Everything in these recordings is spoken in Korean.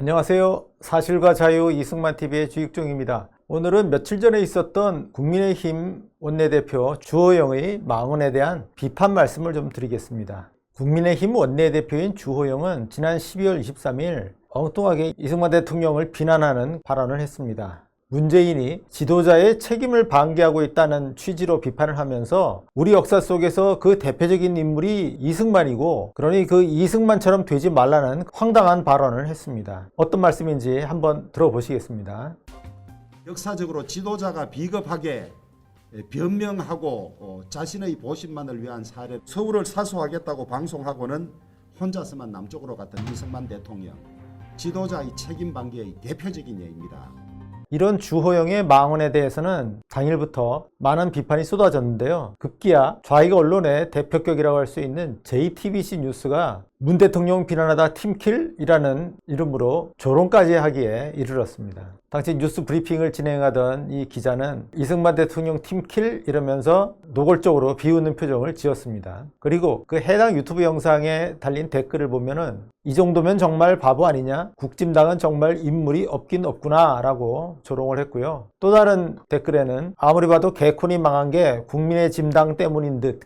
안녕하세요. 사실과 자유 이승만TV의 주익종입니다. 오늘은 며칠 전에 있었던 국민의힘 원내대표 주호영의 망언에 대한 비판 말씀을 좀 드리겠습니다. 국민의힘 원내대표인 주호영은 지난 12월 23일 엉뚱하게 이승만 대통령을 비난하는 발언을 했습니다. 문재인이 지도자의 책임을 방기하고 있다는 취지로 비판을 하면서 우리 역사 속에서 그 대표적인 인물이 이승만이고, 그러니 그 이승만처럼 되지 말라는 황당한 발언을 했습니다. 어떤 말씀인지 한번 들어보시겠습니다. 역사적으로 지도자가 비겁하게 변명하고 자신의 보신만을 위한 사례, 서울을 사수하겠다고 방송하고는 혼자서만 남쪽으로 갔던 이승만 대통령, 지도자의 책임 방기의 대표적인 예입니다. 이런 주호영의 망언에 대해서는 당일부터 많은 비판이 쏟아졌는데요. 급기야 좌익 언론의 대표격이라고 할 수 있는 JTBC 뉴스가 문 대통령 비난하다 팀킬이라는 이름으로 조롱까지 하기에 이르렀습니다. 당시 뉴스 브리핑을 진행하던 이 기자는 이승만 대통령 팀킬 이러면서 노골적으로 비웃는 표정을 지었습니다. 그리고 그 해당 유튜브 영상에 달린 댓글을 보면은 이 정도면 정말 바보 아니냐? 국짐당은 정말 인물이 없긴 없구나 라고 조롱을 했고요. 또 다른 댓글에는 아무리 봐도 개콘이 망한 게 국민의 짐당 때문인 듯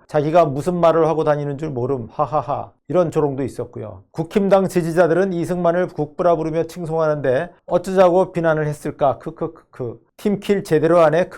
자기가 무슨 말을 하고 다니는 줄 모름 하하하 이런 조롱도 있었고요. 국힘당 지지자들은 이승만을 국부라 부르며 칭송하는데 어쩌자고 비난을 했을까 팀킬 제대로 하네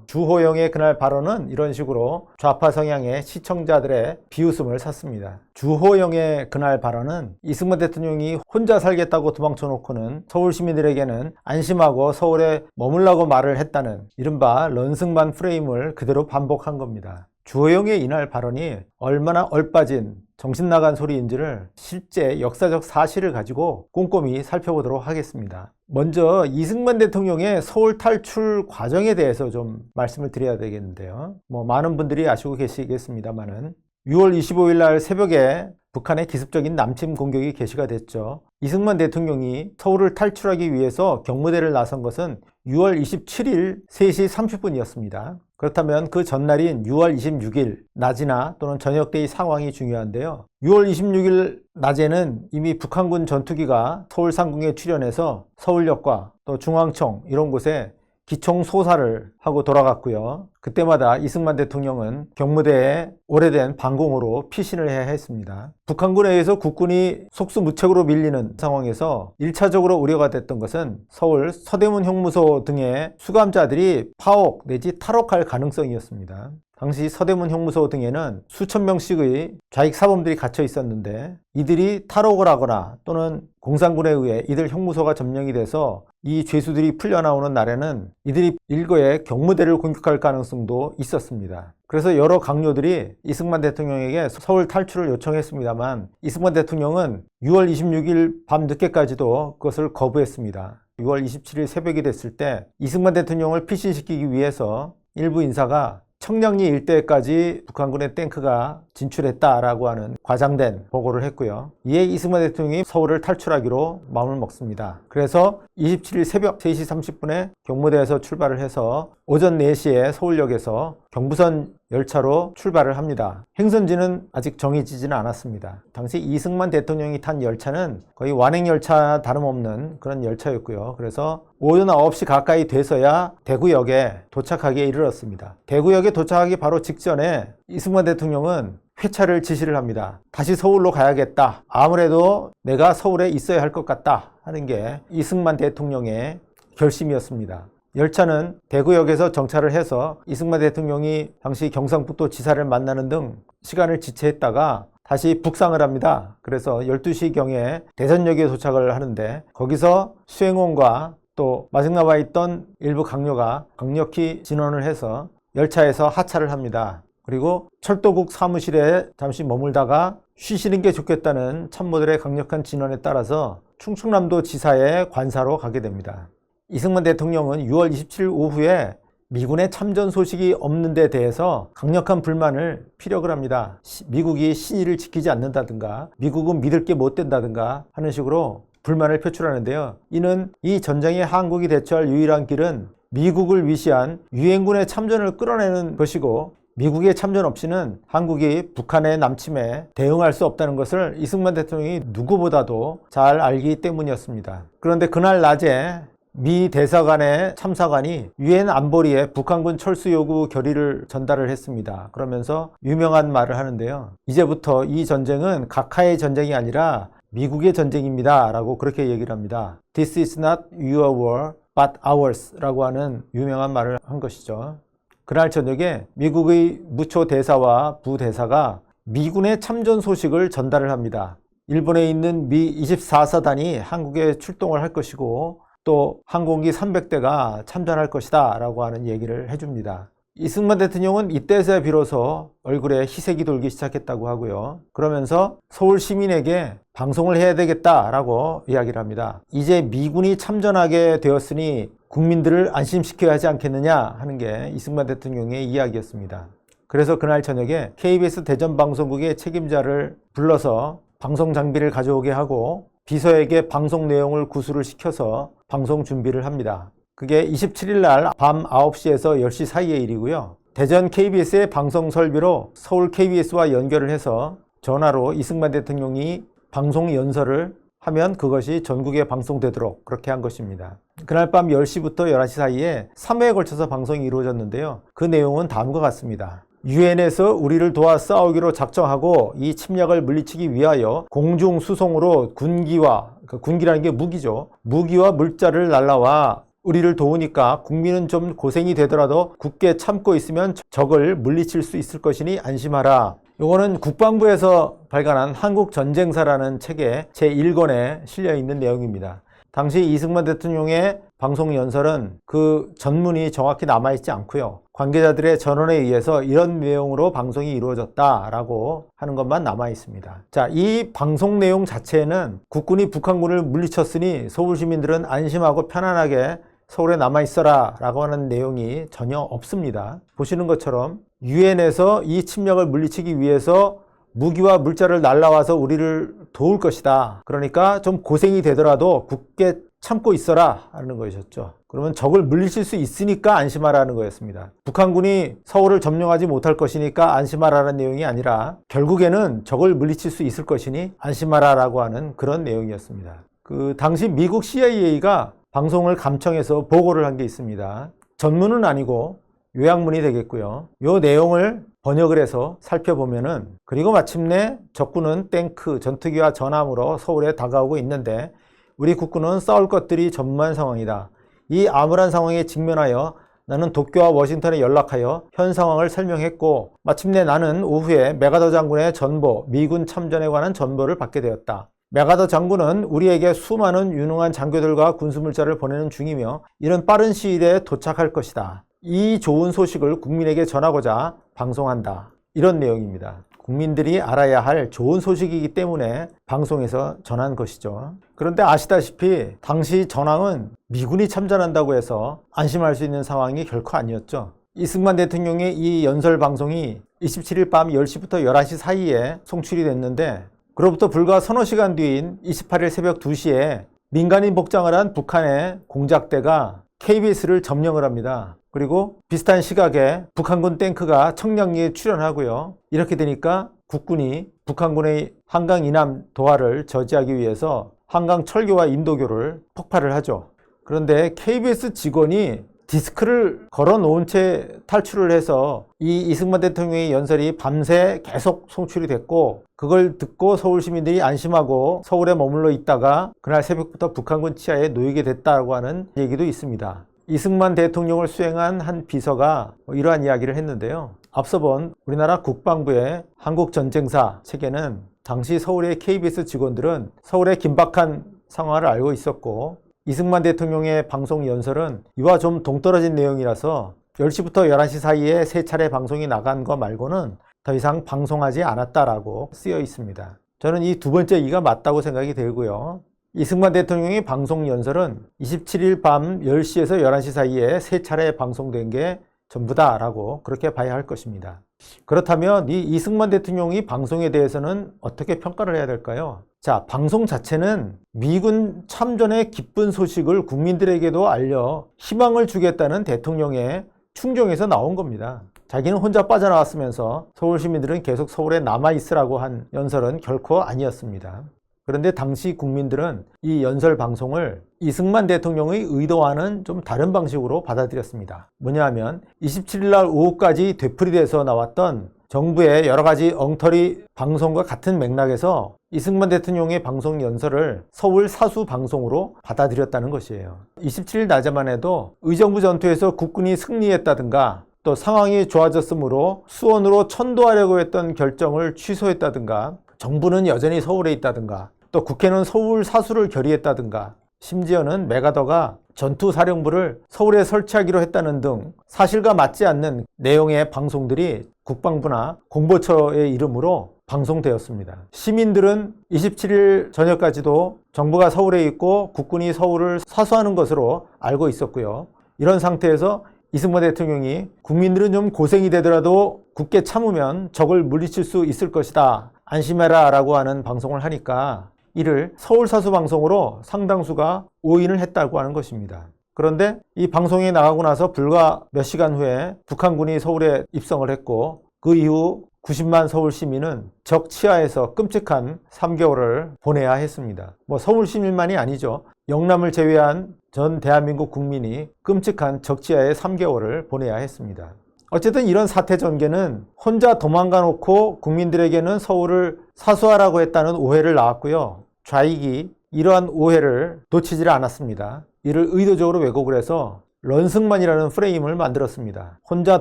주호영의 그날 발언은 이런 식으로 좌파 성향의 시청자들의 비웃음을 샀습니다. 주호영의 그날 발언은 이승만 대통령이 혼자 살겠다고 도망쳐 놓고는 서울 시민들에게는 안심하고 서울에 머물라고 말을 했다는 이른바 런승만 프레임을 그대로 반복한 겁니다. 주호영의 이날 발언이 얼마나 얼빠진 정신나간 소리인지를 실제 역사적 사실을 가지고 꼼꼼히 살펴보도록 하겠습니다. 먼저 이승만 대통령의 서울 탈출 과정에 대해서 좀 말씀을 드려야 되겠는데요. 많은 분들이 아시고 계시겠습니다만은 6월 25일 날 새벽에 북한의 기습적인 남침 공격이 개시가 됐죠. 이승만 대통령이 서울을 탈출하기 위해서 경무대를 나선 것은 6월 27일 3시 30분이었습니다. 그렇다면 그 전날인 6월 26일 낮이나 또는 저녁 때의 상황이 중요한데요. 6월 26일 낮에는 이미 북한군 전투기가 서울 상공에 출현해서 서울역과 또 중앙청 이런 곳에 기총 소사를 하고 돌아갔고요. 그때마다 이승만 대통령은 경무대에 오래된 방공호로 피신을 해야 했습니다. 북한군에 의해서 국군이 속수무책으로 밀리는 상황에서 1차적으로 우려가 됐던 것은 서울 서대문 형무소 등의 수감자들이 파옥 내지 탈옥할 가능성이었습니다. 당시 서대문 형무소 등에는 수천 명씩의 좌익 사범들이 갇혀 있었는데 이들이 탈옥을 하거나 또는 공산군에 의해 이들 형무소가 점령이 돼서 이 죄수들이 풀려나오는 날에는 이들이 일거에 경무대를 공격할 가능성도 있었습니다. 그래서 여러 강요들이 이승만 대통령에게 서울 탈출을 요청했습니다만 이승만 대통령은 6월 26일 밤 늦게까지도 그것을 거부했습니다. 6월 27일 새벽이 됐을 때 이승만 대통령을 피신시키기 위해서 일부 인사가 청량리 일대까지 북한군의 탱크가 진출했다라고 하는 과장된 보고를 했고요. 이에 이승만 대통령이 서울을 탈출하기로 마음을 먹습니다. 그래서 27일 새벽 3시 30분에 경무대에서 출발을 해서 오전 4시에 서울역에서 경부선 열차로 출발을 합니다. 행선지는 아직 정해지지는 않았습니다. 당시 이승만 대통령이 탄 열차는 거의 완행열차 다름없는 그런 열차였고요. 그래서 오전 9시 가까이 돼서야 대구역에 도착하기에 이르렀습니다. 대구역에 도착하기 바로 직전에 이승만 대통령은 회차를 지시를 합니다. 다시 서울로 가야겠다. 아무래도 내가 서울에 있어야 할 것 같다 하는 게 이승만 대통령의 결심이었습니다. 열차는 대구역에서 정차를 해서 이승만 대통령이 당시 경상북도 지사를 만나는 등 시간을 지체했다가 다시 북상을 합니다. 그래서 12시경에 대전역에 도착을 하는데 거기서 수행원과 또 마중 나와 있던 일부 강요가 강력히 진원을 해서 열차에서 하차를 합니다. 그리고 철도국 사무실에 잠시 머물다가 쉬시는 게 좋겠다는 참모들의 강력한 진원에 따라서 충청남도 지사의 관사로 가게 됩니다. 이승만 대통령은 6월 27일 오후에 미군의 참전 소식이 없는 데 대해서 강력한 불만을 피력을 합니다. 미국이 신의를 지키지 않는다든가 미국은 믿을 게 못 된다든가 하는 식으로 불만을 표출하는데요. 이는 이 전쟁에 한국이 대처할 유일한 길은 미국을 위시한 유엔군의 참전을 끌어내는 것이고 미국의 참전 없이는 한국이 북한의 남침에 대응할 수 없다는 것을 이승만 대통령이 누구보다도 잘 알기 때문이었습니다. 그런데 그날 낮에 미 대사관의 참사관이 유엔 안보리에 북한군 철수 요구 결의를 전달을 했습니다. 그러면서 유명한 말을 하는데요. 이제부터 이 전쟁은 각하의 전쟁이 아니라 미국의 전쟁입니다. 라고 그렇게 얘기를 합니다. This is not your war, but ours 라고 하는 유명한 말을 한 것이죠. 그날 저녁에 미국의 무초 대사와 부대사가 미군의 참전 소식을 전달을 합니다. 일본에 있는 미 24사단이 한국에 출동을 할 것이고 또 항공기 300대가 참전할 것이다 라고 하는 얘기를 해줍니다. 이승만 대통령은 이때서야 비로소 얼굴에 희색이 돌기 시작했다고 하고요. 그러면서 서울 시민에게 방송을 해야 되겠다라고 이야기를 합니다. 이제 미군이 참전하게 되었으니 국민들을 안심시켜야 하지 않겠느냐 하는 게 이승만 대통령의 이야기였습니다. 그래서 그날 저녁에 KBS 대전방송국의 책임자를 불러서 방송 장비를 가져오게 하고 비서에게 방송 내용을 구술을 시켜서 방송 준비를 합니다. 그게 27일 날 밤 9시에서 10시 사이의 일이고요. 대전 KBS의 방송 설비로 서울 KBS와 연결을 해서 전화로 이승만 대통령이 방송 연설을 하면 그것이 전국에 방송되도록 그렇게 한 것입니다. 그날 밤 10시부터 11시 사이에 3회에 걸쳐서 방송이 이루어졌는데요. 그 내용은 다음과 같습니다. 유엔에서 우리를 도와 싸우기로 작정하고 이 침략을 물리치기 위하여 공중수송으로 군기와, 군기라는 게 무기죠. 무기와 물자를 날라와 우리를 도우니까 국민은 좀 고생이 되더라도 굳게 참고 있으면 적을 물리칠 수 있을 것이니 안심하라. 이거는 국방부에서 발간한 한국전쟁사라는 책의 제1권에 실려있는 내용입니다. 당시 이승만 대통령의 방송 연설은 그 전문이 정확히 남아있지 않고요. 관계자들의 전언에 의해서 이런 내용으로 방송이 이루어졌다라고 하는 것만 남아있습니다. 자, 이 방송 내용 자체에는 국군이 북한군을 물리쳤으니 서울 시민들은 안심하고 편안하게 서울에 남아있어라 라고 하는 내용이 전혀 없습니다. 보시는 것처럼 유엔에서 이 침략을 물리치기 위해서 무기와 물자를 날라와서 우리를 도울 것이다. 그러니까 좀 고생이 되더라도 굳게 참고 있어라 하는 것이었죠. 그러면 적을 물리칠 수 있으니까 안심하라는 거였습니다. 북한군이 서울을 점령하지 못할 것이니까 안심하라는 내용이 아니라 결국에는 적을 물리칠 수 있을 것이니 안심하라라고 하는 그런 내용이었습니다. 그 당시 미국 CIA가 방송을 감청해서 보고를 한 게 있습니다. 전문은 아니고 요약문이 되겠고요. 이 내용을 번역을 해서 살펴보면은 그리고 마침내 적군은 탱크, 전투기와 전함으로 서울에 다가오고 있는데 우리 국군은 싸울 것들이 전무한 상황이다. 이 암울한 상황에 직면하여 나는 도쿄와 워싱턴에 연락하여 현 상황을 설명했고 마침내 나는 오후에 메가더 장군의 전보, 미군 참전에 관한 전보를 받게 되었다. 메가더 장군은 우리에게 수많은 유능한 장교들과 군수물자를 보내는 중이며 이런 빠른 시일에 도착할 것이다. 이 좋은 소식을 국민에게 전하고자 방송한다. 이런 내용입니다. 국민들이 알아야 할 좋은 소식이기 때문에 방송에서 전한 것이죠. 그런데 아시다시피 당시 전황은 미군이 참전한다고 해서 안심할 수 있는 상황이 결코 아니었죠. 이승만 대통령의 이 연설 방송이 27일 밤 10시부터 11시 사이에 송출이 됐는데 그로부터 불과 서너 시간 뒤인 28일 새벽 2시에 민간인 복장을 한 북한의 공작대가 KBS를 점령을 합니다. 그리고 비슷한 시각에 북한군 탱크가 청량리에 출현하고요. 이렇게 되니까 국군이 북한군의 한강 이남 도하를 저지하기 위해서 한강 철교와 인도교를 폭발을 하죠. 그런데 KBS 직원이 디스크를 걸어 놓은 채 탈출을 해서 이 이승만 대통령의 연설이 밤새 계속 송출이 됐고 그걸 듣고 서울 시민들이 안심하고 서울에 머물러 있다가 그날 새벽부터 북한군 치하에 놓이게 됐다고 하는 얘기도 있습니다. 이승만 대통령을 수행한 한 비서가 이러한 이야기를 했는데요. 앞서 본 우리나라 국방부의 한국전쟁사 책에는 당시 서울의 KBS 직원들은 서울의 긴박한 상황을 알고 있었고 이승만 대통령의 방송 연설은 이와 좀 동떨어진 내용이라서 10시부터 11시 사이에 3차례 방송이 나간 거 말고는 더 이상 방송하지 않았다라고 쓰여 있습니다. 저는 이 두 번째 이가 맞다고 생각이 되고요. 이승만 대통령의 방송 연설은 27일 밤 10시에서 11시 사이에 3차례 방송된 게 전부다라고 그렇게 봐야 할 것입니다. 그렇다면 이 이승만 대통령이 방송에 대해서는 어떻게 평가를 해야 될까요? 자, 방송 자체는 미군 참전의 기쁜 소식을 국민들에게도 알려 희망을 주겠다는 대통령의 충정에서 나온 겁니다. 자기는 혼자 빠져나왔으면서 서울 시민들은 계속 서울에 남아있으라고 한 연설은 결코 아니었습니다. 그런데 당시 국민들은 이 연설 방송을 이승만 대통령의 의도와는 좀 다른 방식으로 받아들였습니다. 뭐냐 하면 27일 날 오후까지 되풀이돼서 나왔던 정부의 여러 가지 엉터리 방송과 같은 맥락에서 이승만 대통령의 방송 연설을 서울 사수 방송으로 받아들였다는 것이에요. 27일 낮에만 해도 의정부 전투에서 국군이 승리했다든가 또 상황이 좋아졌으므로 수원으로 천도하려고 했던 결정을 취소했다든가 정부는 여전히 서울에 있다든가 또 국회는 서울 사수를 결의했다든가 심지어는 메가더가 전투사령부를 서울에 설치하기로 했다는 등 사실과 맞지 않는 내용의 방송들이 국방부나 공보처의 이름으로 방송되었습니다. 시민들은 27일 저녁까지도 정부가 서울에 있고 국군이 서울을 사수하는 것으로 알고 있었고요. 이런 상태에서 이승만 대통령이 국민들은 좀 고생이 되더라도 굳게 참으면 적을 물리칠 수 있을 것이다. 안심해라 라고 하는 방송을 하니까 이를 서울 사수 방송으로 상당수가 오인을 했다고 하는 것입니다. 그런데 이 방송이 나가고 나서 불과 몇 시간 후에 북한군이 서울에 입성을 했고 그 이후 90만 서울 시민은 적 치하에서 끔찍한 3개월을 보내야 했습니다. 서울 시민만이 아니죠. 영남을 제외한 전 대한민국 국민이 끔찍한 적 치하의 3개월을 보내야 했습니다. 어쨌든 이런 사태 전개는 혼자 도망가 놓고 국민들에게는 서울을 사수하라고 했다는 오해를 낳았고요. 좌익이 이러한 오해를 놓치질 않았습니다. 이를 의도적으로 왜곡을 해서 런승만이라는 프레임을 만들었습니다. 혼자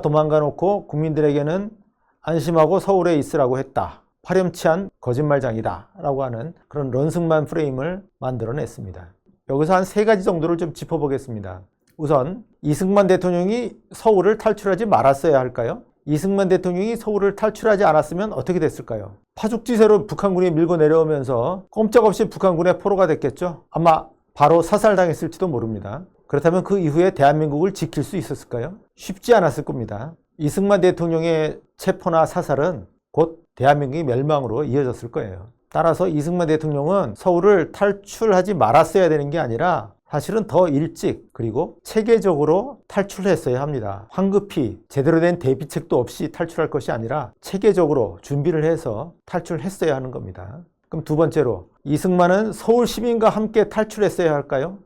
도망가 놓고 국민들에게는 안심하고 서울에 있으라고 했다. 파렴치한 거짓말장이다 라고 하는 그런 런승만 프레임을 만들어냈습니다. 여기서 한 3가지 정도를 좀 짚어보겠습니다. 우선 이승만 대통령이 서울을 탈출하지 말았어야 할까요? 이승만 대통령이 서울을 탈출하지 않았으면 어떻게 됐을까요? 파죽지세로 북한군이 밀고 내려오면서 꼼짝없이 북한군의 포로가 됐겠죠? 아마 바로 사살당했을지도 모릅니다. 그렇다면 그 이후에 대한민국을 지킬 수 있었을까요? 쉽지 않았을 겁니다. 이승만 대통령의 체포나 사살은 곧 대한민국의 멸망으로 이어졌을 거예요. 따라서 이승만 대통령은 서울을 탈출하지 말았어야 되는 게 아니라 사실은 더 일찍 그리고 체계적으로 탈출했어야 합니다. 황급히 제대로 된 대비책도 없이 탈출할 것이 아니라 체계적으로 준비를 해서 탈출했어야 하는 겁니다. 그럼 두 번째로 이승만은 서울 시민과 함께 탈출했어야 할까요?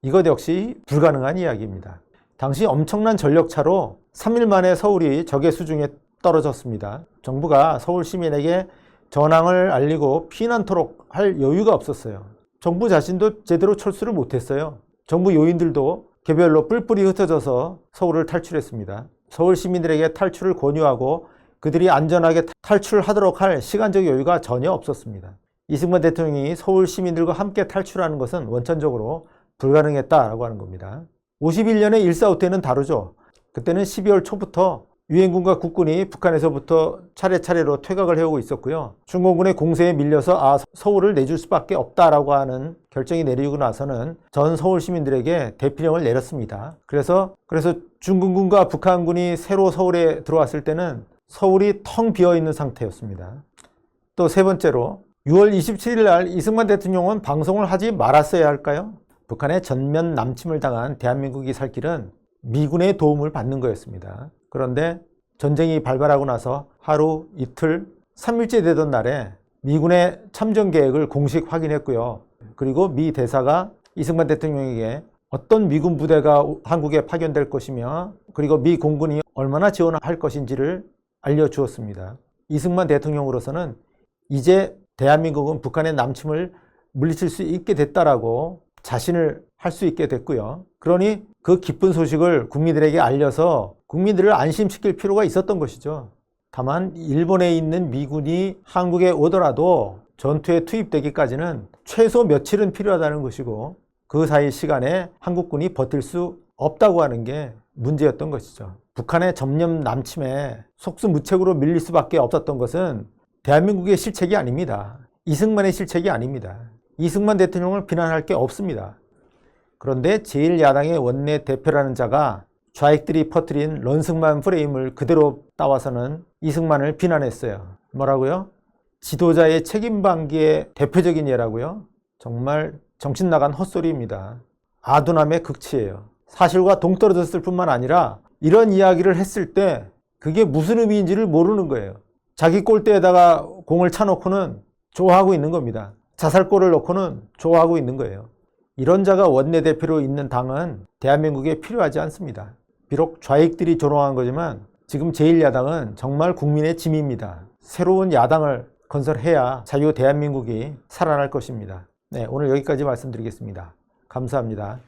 이것 역시 불가능한 이야기입니다. 당시 엄청난 전력차로 3일 만에 서울이 적의 수중에 떨어졌습니다. 정부가 서울 시민에게 전황을 알리고 피난토록 할 여유가 없었어요. 정부 자신도 제대로 철수를 못했어요. 정부 요인들도 개별로 뿔뿔이 흩어져서 서울을 탈출했습니다. 서울 시민들에게 탈출을 권유하고 그들이 안전하게 탈출하도록 할 시간적 여유가 전혀 없었습니다. 이승만 대통령이 서울 시민들과 함께 탈출하는 것은 원천적으로 불가능했다라고 하는 겁니다. 51년의 일사후퇴는 다르죠. 그때는 12월 초부터 유엔군과 국군이 북한에서부터 차례차례로 퇴각을 해오고 있었고요. 중공군의 공세에 밀려서 서울을 내줄 수밖에 없다라고 하는 결정이 내리고 나서는 전 서울 시민들에게 대피령을 내렸습니다. 그래서 중공군과 북한군이 새로 서울에 들어왔을 때는 서울이 텅 비어있는 상태였습니다. 또 세 번째로 6월 27일 날 이승만 대통령은 방송을 하지 말았어야 할까요? 북한의 전면 남침을 당한 대한민국이 살 길은 미군의 도움을 받는 거였습니다. 그런데 전쟁이 발발하고 나서 하루, 이틀, 3일째 되던 날에 미군의 참전 계획을 공식 확인했고요. 그리고 미 대사가 이승만 대통령에게 어떤 미군 부대가 한국에 파견될 것이며 그리고 미 공군이 얼마나 지원할 것인지를 알려주었습니다. 이승만 대통령으로서는 이제 대한민국은 북한의 남침을 물리칠 수 있게 됐다라고 자신을 할 수 있게 됐고요. 그러니 그 기쁜 소식을 국민들에게 알려서 국민들을 안심시킬 필요가 있었던 것이죠. 다만 일본에 있는 미군이 한국에 오더라도 전투에 투입되기까지는 최소 며칠은 필요하다는 것이고 그 사이 시간에 한국군이 버틸 수 없다고 하는 게 문제였던 것이죠. 북한의 전면 남침에 속수무책으로 밀릴 수밖에 없었던 것은 대한민국의 실책이 아닙니다. 이승만의 실책이 아닙니다. 이승만 대통령을 비난할 게 없습니다. 그런데 제1야당의 원내 대표라는 자가 좌익들이 퍼뜨린 런승만 프레임을 그대로 따와서는 이승만을 비난했어요. 뭐라고요? 지도자의 책임방기의 대표적인 예라고요? 정말 정신 나간 헛소리입니다. 아둔함의 극치예요. 사실과 동떨어졌을 뿐만 아니라 이런 이야기를 했을 때 그게 무슨 의미인지를 모르는 거예요. 자기 골대에다가 공을 차놓고는 좋아하고 있는 겁니다. 자살골을 넣고는 좋아하고 있는 거예요. 이런 자가 원내대표로 있는 당은 대한민국에 필요하지 않습니다. 비록 좌익들이 조롱한 거지만 지금 제1야당은 정말 국민의 짐입니다. 새로운 야당을 건설해야 자유 대한민국이 살아날 것입니다. 네, 오늘 여기까지 말씀드리겠습니다. 감사합니다.